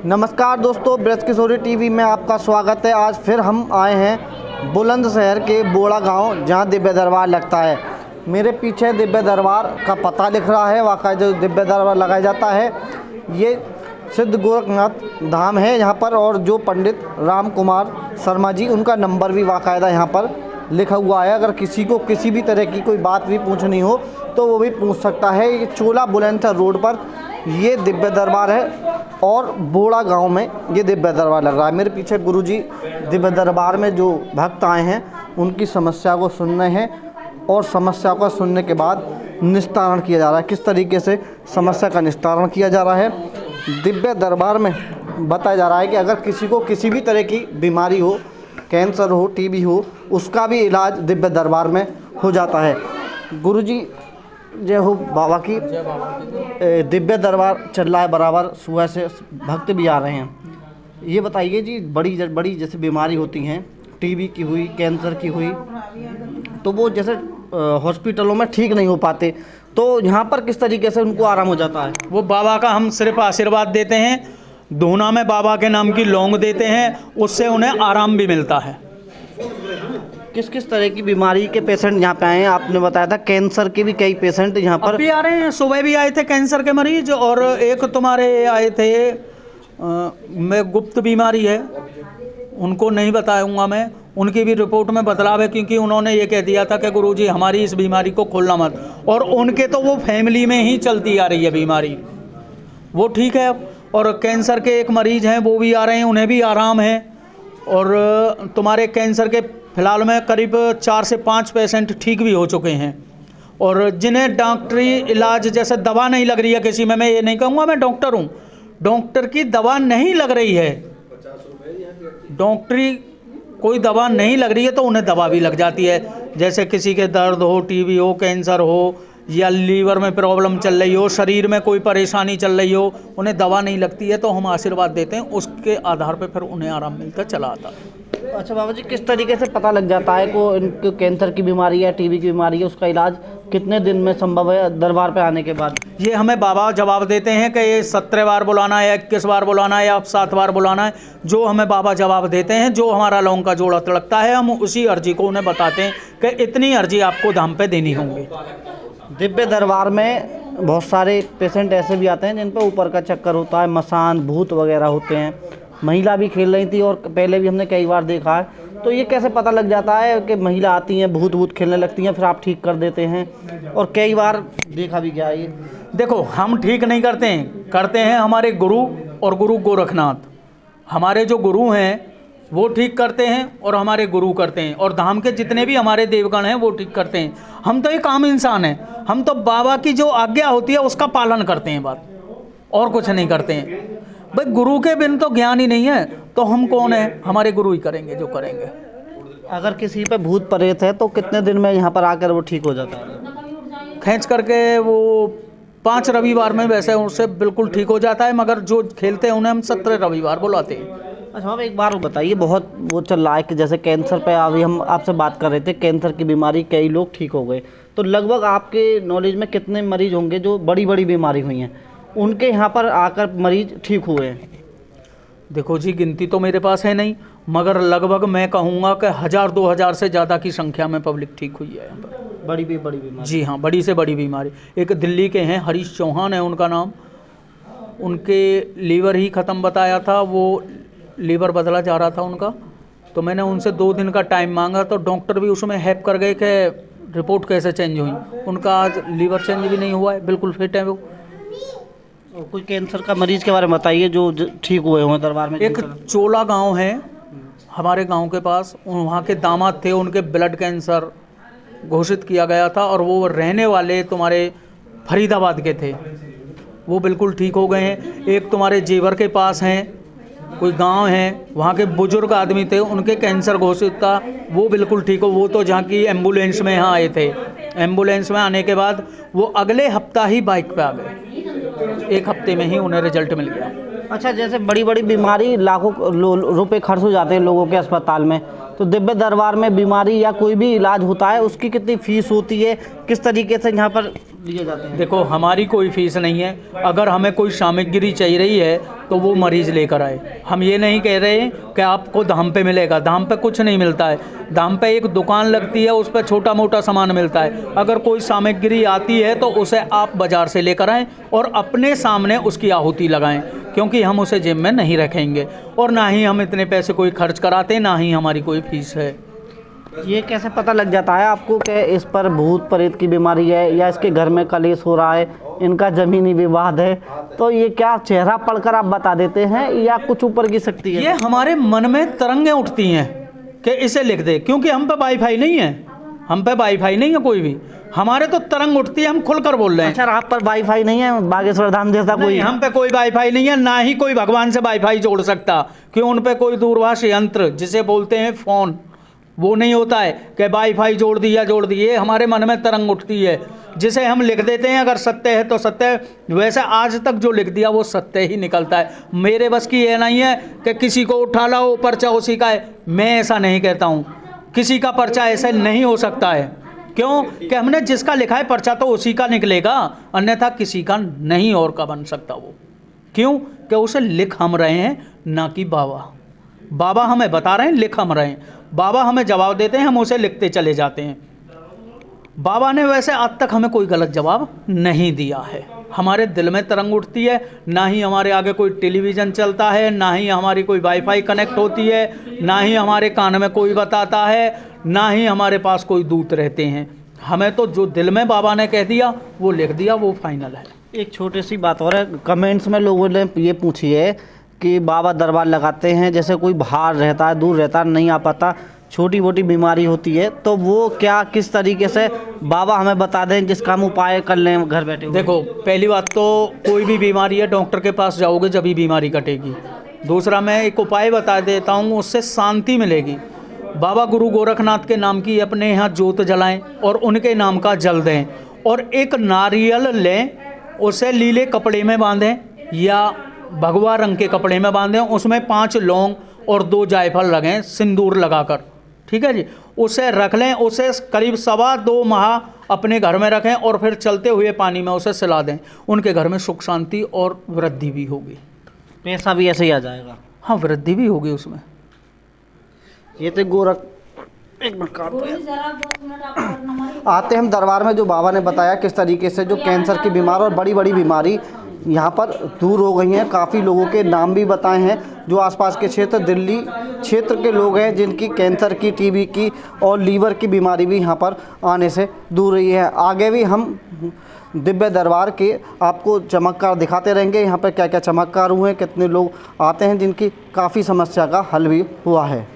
नमस्कार दोस्तों, ब्रज किशोरी टीवी में आपका स्वागत है। आज फिर हम आए हैं बुलंदशहर के बोड़ा गांव, जहां दिव्य दरबार लगता है। मेरे पीछे दिव्य दरबार का पता लिख रहा है। वाकई जो दिव्य दरबार लगाया जाता है ये सिद्ध गोरखनाथ धाम है यहाँ पर, और जो पंडित राम कुमार शर्मा जी, उनका नंबर भी बाकायदा यहाँ पर लिखा हुआ है। अगर किसी को किसी भी तरह की कोई बात भी पूछनी हो तो वो भी पूछ सकता है। ये चोला बुलंदशहर रोड पर ये दिव्य दरबार है और बोड़ा गांव में ये दिव्य दरबार लग रहा है। मेरे पीछे गुरुजी दिव्य दरबार में जो भक्त आए हैं उनकी समस्या को सुन रहे हैं, और समस्या को सुनने के बाद निस्तारण किया जा रहा है। किस तरीके से समस्या का निस्तारण किया जा रहा है, दिव्य दरबार में बताया जा रहा है कि अगर किसी को किसी भी तरह की बीमारी हो, कैंसर हो, टीबी हो, उसका भी इलाज दिव्य दरबार में हो जाता है। गुरुजी जय हो बाबा की। दिव्य दरबार चल रहा है बराबर, सुबह से भक्त भी आ रहे हैं। ये बताइए जी, बड़ी जैसे बीमारी होती हैं, टीबी की हुई, कैंसर की हुई, तो वो जैसे हॉस्पिटलों में ठीक नहीं हो पाते, तो यहाँ पर किस तरीके से उनको आराम हो जाता है? वो बाबा का हम सिर्फ आशीर्वाद देते हैं, धूना में बाबा के नाम की लौंग देते हैं, उससे उन्हें आराम भी मिलता है। किस किस तरह की बीमारी के पेशेंट यहाँ पे आए हैं? आपने बताया था कैंसर के भी कई पेशेंट यहाँ पर अभी आ रहे हैं। सुबह भी आए थे कैंसर के मरीज, और एक तुम्हारे आए थे मैं गुप्त बीमारी है, उनको नहीं बताऊंगा मैं, उनकी भी रिपोर्ट में बदलाव है, क्योंकि उन्होंने ये कह दिया था कि गुरुजी हमारी इस बीमारी को खोलना मत, और उनके तो वो फैमिली में ही चलती आ रही है बीमारी, वो ठीक है। और कैंसर के एक मरीज हैं, वो भी आ रहे हैं, उन्हें भी आराम है। और तुम्हारे कैंसर के फिलहाल में करीब 4 से 5 पेशेंट ठीक भी हो चुके हैं। और जिन्हें डॉक्टरी इलाज जैसे दवा नहीं लग रही है किसी में, मैं ये नहीं कहूँगा मैं डॉक्टर हूँ, डॉक्टर की दवा नहीं लग रही है, डॉक्टरी कोई दवा नहीं लग रही है, तो उन्हें दवा भी लग जाती है। जैसे किसी के दर्द हो, टीबी हो, कैंसर हो, या लीवर में प्रॉब्लम चल रही हो, शरीर में कोई परेशानी चल रही हो, उन्हें दवा नहीं लगती है, तो हम आशीर्वाद देते हैं, उसके आधार पर फिर उन्हें आराम मिलता चला आता है। अच्छा बाबा जी, किस तरीके से पता लग जाता है को इनको कैंसर की बीमारी है, टीबी की बीमारी है, उसका इलाज कितने दिन में संभव है दरबार पे आने के बाद? ये हमें बाबा जवाब देते हैं कि ये 17 बार बुलाना है, 21 बार बुलाना है, या 7 बार बुलाना है, जो हमें बाबा जवाब देते हैं। जो हमारा लौंग का जोड़ा तड़कता है, हम उसी अर्जी को उन्हें बताते हैं कि इतनी अर्जी आपको धाम पे देनी होंगी। दिव्य दरबार में बहुत सारे पेशेंट ऐसे भी आते हैं जिन पर ऊपर का चक्कर होता है, मसान भूत वगैरह होते हैं। महिला भी खेल रही थी और पहले भी हमने कई बार देखा है, तो ये कैसे पता लग जाता है कि महिला आती हैं, भूत खेलने लगती हैं, फिर आप ठीक कर देते हैं? और कई बार देखा भी गया ये। देखो, हम ठीक नहीं करते हैं हमारे गुरु और गुरु गोरखनाथ, हमारे जो गुरु हैं वो ठीक करते हैं, और हमारे गुरु करते हैं, और धाम के जितने भी हमारे देवगण हैं वो ठीक करते हैं। हम तो एक आम इंसान हैं, हम तो बाबा की जो आज्ञा होती है उसका पालन करते हैं, बात और कुछ नहीं करते हैं। भाई गुरु के बिन तो ज्ञान ही नहीं है, तो हम कौन है? हमारे गुरु ही करेंगे जो करेंगे। अगर किसी पे भूत प्रेत है तो कितने दिन में यहाँ पर आकर वो ठीक हो जाता है? खींच करके वो 5 रविवार में वैसे उससे बिल्कुल ठीक हो जाता है, मगर जो खेलते हैं उन्हें हम 17 रविवार बुलाते हैं। अच्छा आप एक बार बताइए, बहुत वो चल रहा है कि जैसे कैंसर पे अभी हम आपसे बात कर रहे थे, कैंसर की बीमारी कई लोग ठीक हो गए, तो लगभग आपके नॉलेज में कितने मरीज होंगे जो बड़ी बीमारी हुई हैं, उनके यहाँ पर आकर मरीज ठीक हुए हैं? देखो जी, गिनती तो मेरे पास है नहीं, मगर लगभग मैं कहूँगा कि 1000-2000 से ज़्यादा की संख्या में पब्लिक ठीक हुई है यहाँ पर। बड़ी बीमारी? जी हाँ, बड़ी से बड़ी बीमारी। एक दिल्ली के हैं, हरीश चौहान है उनका नाम, उनके लीवर ही ख़त्म बताया था, वो लीवर बदला जा रहा था उनका, तो मैंने उनसे 2 दिन का टाइम मांगा, तो डॉक्टर भी उसमें हेल्प कर गए कि रिपोर्ट कैसे चेंज हुई। उनका आज लीवर चेंज भी नहीं हुआ है, बिल्कुल फिट है वो। कोई कैंसर का मरीज के बारे में बताइए जो ठीक हुए हुए दरबार में। एक चोला गांव है हमारे गांव के पास, वहाँ के दामाद थे, उनके ब्लड कैंसर घोषित किया गया था, और वो रहने वाले तुम्हारे फरीदाबाद के थे, वो बिल्कुल ठीक हो गए हैं। एक तुम्हारे जेवर के पास हैं, कोई गांव है, वहाँ के बुजुर्ग आदमी थे, उनके कैंसर घोषित था, वो बिल्कुल ठीक हो। वो तो जहाँ की एम्बुलेंस में यहाँ आए थे, एम्बुलेंस में आने के बाद वो अगले हफ्ता ही बाइक पे आ गए, 1 हफ्ते में ही उन्हें रिजल्ट मिल गया। अच्छा, जैसे बड़ी बीमारी लाखों रुपए खर्च हो जाते हैं लोगों के अस्पताल में, तो दिव्य दरबार में बीमारी या कोई भी इलाज होता है उसकी कितनी फीस होती है, किस तरीके से यहाँ पर लिए जाते हैं? देखो हमारी कोई फीस नहीं है, अगर हमें कोई सामग्री चाहिए रही है तो वो मरीज़ लेकर आए। हम ये नहीं कह रहे कि आपको दाम पे मिलेगा, दाम पे कुछ नहीं मिलता है। दाम पे एक दुकान लगती है, उस पर छोटा मोटा सामान मिलता है। अगर कोई सामग्री आती है तो उसे आप बाज़ार से लेकर आएँ और अपने सामने उसकी आहुति लगाएं, क्योंकि हम उसे जिम में नहीं रखेंगे और ना ही हम इतने पैसे कोई खर्च कराते, ना ही हमारी कोई फीस है। ये कैसे पता लग जाता है आपको कि इस पर भूत प्रेत की बीमारी है या इसके घर में कलेश हो रहा है, इनका ज़मीनी विवाद है? तो ये क्या चेहरा पढ़कर आप बता देते हैं या कुछ ऊपर की शक्ति है? ये हमारे मन में तरंगें उठती हैं कि इसे लिख दे, क्योंकि हम पे वाईफाई नहीं है, हम पे वाईफाई नहीं है कोई भी, हमारे तो तरंग उठती है, हम खुलकर बोल रहे हैं। अच्छा, आप पर वाईफाई नहीं है? बागेश्वर धाम जैसा कोई? हम पे कोई वाईफाई नहीं है, ना ही कोई भगवान से वाईफाई जोड़ सकता, क्यों उन पे कोई दूरभाष यंत्र जिसे बोलते हैं फ़ोन, वो नहीं होता है कि वाईफाई जोड़ दिए। हमारे मन में तरंग उठती है जिसे हम लिख देते हैं, अगर सत्य है तो सत्य है, वैसे आज तक जो लिख दिया वो सत्य ही निकलता है। मेरे बस की ये नहीं है कि किसी को उठा लाओ पर्चा उसी का है, मैं ऐसा नहीं कहता हूँ। किसी का पर्चा ऐसे नहीं हो सकता है, क्यों कि हमने जिसका लिखा है पर्चा तो उसी का निकलेगा, अन्यथा किसी का नहीं और का बन सकता वो। क्यों कि उसे लिख हम रहे हैं, ना कि बाबा हमें बता रहे हैं, लिख हम रहे हैं। बाबा हमें जवाब देते हैं, हम उसे लिखते चले जाते हैं। बाबा ने वैसे आज तक हमें कोई गलत जवाब नहीं दिया है। हमारे दिल में तरंग उठती है, ना ही हमारे आगे कोई टेलीविज़न चलता है, ना ही हमारी कोई वाईफाई कनेक्ट होती है, ना ही हमारे कान में कोई बताता है, ना ही हमारे पास कोई दूत रहते हैं। हमें तो जो दिल में बाबा ने कह दिया वो लिख दिया, वो फाइनल है। एक छोटी सी बात और है, कमेंट्स में लोगों ने ये पूछी है कि बाबा दरबार लगाते हैं, जैसे कोई बाहर रहता है, दूर रहता है, नहीं आ पाता, छोटी मोटी बीमारी होती है, तो वो क्या किस तरीके से बाबा हमें बता दें जिसका हम उपाय कर लें घर बैठे हुए? देखो पहली बात तो कोई भी बीमारी है डॉक्टर के पास जाओगे जब ही बीमारी कटेगी। दूसरा मैं एक उपाय बता देता हूँ, उससे शांति मिलेगी। बाबा गुरु गोरखनाथ के नाम की अपने यहाँ जोत जलाएं और उनके नाम का जल दें, और एक नारियल लें, उसे लीले कपड़े में बांधें या भगवा रंग के कपड़े में बांधें, उसमें 5 लौंग और 2 जायफल लगें सिंदूर लगाकर, ठीक है जी। उसे रख लें, उसे करीब 2.25 माह अपने घर में रखें और फिर चलते हुए पानी में उसे सिला दें। उनके घर में सुख शांति और वृद्धि भी होगी। पैसा भी ऐसे ही आ जाएगा? हाँ, वृद्धि भी होगी उसमें। ये तो गोरख एक मिनट आते हम दरबार में, जो बाबा ने बताया किस तरीके से जो कैंसर की बीमारी और बड़ी बड़ी बीमारी यहाँ पर दूर हो गई हैं। काफ़ी लोगों के नाम भी बताए हैं जो आसपास के क्षेत्र दिल्ली क्षेत्र के लोग हैं जिनकी कैंसर की, टीबी की और लीवर की बीमारी भी यहाँ पर आने से दूर रही है। आगे भी हम दिव्य दरबार के आपको चमत्कार दिखाते रहेंगे। यहाँ पर क्या क्या चमत्कार हुए हैं, कितने लोग आते हैं जिनकी काफ़ी समस्या का हल भी हुआ है।